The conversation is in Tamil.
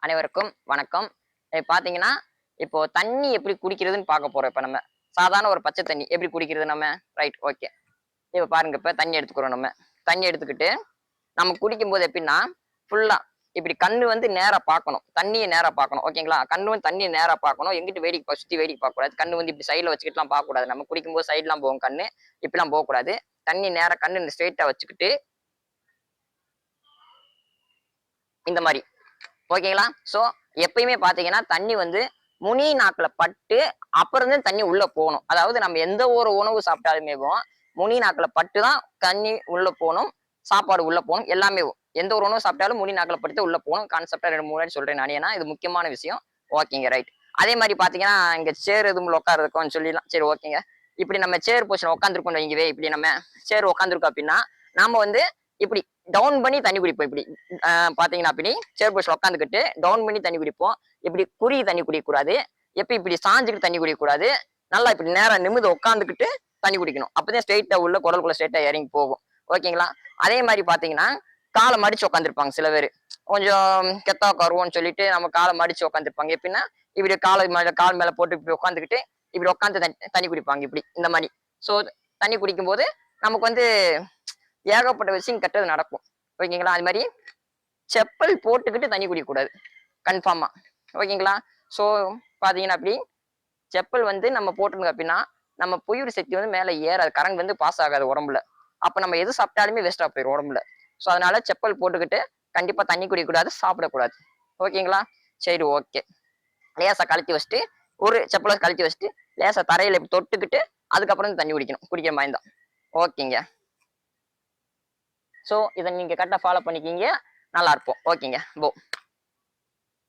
அனைவருக்கும் வணக்கம். பார்த்தீங்கன்னா, இப்போ தண்ணி எப்படி குடிக்கிறதுன்னு பார்க்க போறோம் இப்ப நம்ம. சாதாரண ஒரு பச்சை தண்ணி எப்படி குடிக்கிறது நம்ம? Right, okay. இப்ப பாருங்க, இப்ப தண்ணி எடுத்துக்கிறோம் நம்ம. தண்ணி எடுத்துக்கிட்டு, நம்ம குடிக்கும்போது எப்படின்னா, ஃபுல்லா இப்படி கண்ணு வந்து நேரா பார்க்கணும். தண்ணிய நேரா பார்க்கணும். ஓகேங்களா? கண்ணு வந்து தண்ணிய நேரா பார்க்கணும். எங்கிட்டு சுத்தி வேடிக்கை பார்க்கக்கூடாது. கண்ணு வந்து இப்படி சைடுல வச்சுக்கிட்டுலாம் பார்க்கக்கூடாது. நம்ம குடிக்கும்போது சைடுலாம் போகும் கண்ணு. இப்படிலாம் போகக்கூடாது. தண்ணி நேரா கண்ணு ஸ்ட்ரெயிட்டா வச்சுக்கிட்டு, இந்த மாரி. ஓகேங்களா? சோ, எப்பயுமே பார்த்தீங்கன்னா, தண்ணி வந்து நுனி நாக்குல பட்டு, அப்புறம் தான் தண்ணி உள்ள போணும். அதாவது நம்ம எந்த ஒரு உணவு சாப்பிட்டாலுமேவும், நுனி நாக்குல பட்டு தான் தண்ணி உள்ள போணும். சாப்பாடு உள்ள போணும். எல்லாமே எந்த ஒரு உணவு சாப்பிட்டாலும் நுனி நாக்குல பட்டு தான் உள்ள போணும். கான்செப்ட்டா 2, 3 வாட்டி சொல்றேன் நானு. ஏன்னா, இது முக்கியமான விஷயம். ஓகேங்க, ரைட். அதே மாரி பார்த்தீங்கன்னா, இங்க சேர் எதுவும் உட்கார்றதுக்கும்னு சொல்லிடலாம். சரி, ஓகேங்க. இப்படி நம்ம சேர் பொசிஷன் உட்காந்துருக்கோம்னு வைங்கவே, இப்படி நம்ம சேர் உட்காந்துருக்கோம் அப்படின்னா, நாம வந்து இப்படி டவுன் பண்ணி தண்ணி குடிப்போம் இப்படி. பாத்தீங்கன்னா அப்படி சேர் பொசிஷன் உட்காந்துக்கிட்டு டவுன் பண்ணி தண்ணி குடிப்போம். இப்படி குறுகி தண்ணி குடிக்கக்கூடாது. இப்படி சாஞ்சுக்கிட்டு தண்ணி குடிக்கக்கூடாது. நல்லா இப்படி நேரா நிமிர்ந்து உட்காந்துக்கிட்டு தண்ணி குடிக்கணும். அப்பதான் ஸ்ட்ரெயிட்டா உள்ள குடலுக்குள்ள ஸ்ட்ரெயிட்டா இறங்கி போகும். ஓகேங்களா? அதே மாதிரி பாத்தீங்கன்னா, காலை மடிச்சு உட்காந்துருப்பாங்க சில பேரு. கொஞ்சம் கெத்தா உட்காருவோம்னு சொல்லிட்டு நம்ம காலை மடிச்சு உட்காந்துருப்பாங்க. எப்படின்னா, இப்படி கால் மேல போட்டு இப்படி உட்காந்துக்கிட்டு இப்படி உட்காந்து தண்ணி குடிப்பாங்க இப்படி இந்த மாதிரி. சோ, தண்ணி குடிக்கும்போது நமக்கு வந்து ஏகப்பட்ட விஷயம் கெட்டது நடக்கும். ஓகேங்களா? அது மாதிரி செப்பல் போட்டுக்கிட்டு தண்ணி குடிக்கக்கூடாது. கன்ஃபார்மா. ஓகேங்களா? சோ, பாத்தீங்கன்னா அப்படி செப்பல் வந்து நம்ம போட்டிருந்தோம் அப்படின்னா, நம்ம புயிர் சக்தி வந்து மேல ஏறாது. கரண்ட் வந்து பாஸ் ஆகாது உடம்புல. அப்ப நம்ம எது சாப்பிட்டாலுமே வேஸ்டா போயிரும் உடம்புல. சோ, அதனால செப்பல் போட்டுக்கிட்டு கண்டிப்பா தண்ணி குடிக்கக்கூடாது, சாப்பிடக்கூடாது. ஓகேங்களா? சரி, ஓகே. லேசா கழட்டி வச்சுட்டு, ஒரு செப்பல கழட்டி வச்சுட்டு, லேசா தரையில இப்படி தொட்டுக்கிட்டு, அதுக்கப்புறம் தண்ணி குடிக்கணும். குடிக்கிற மாதிரி தான். ஓகேங்க. சோ, இத நீங்க கரெக்ட்டா ஃபாலோ பண்ணிக்கீங்க. நல்லா இருப்போம். ஓகேங்க. போ.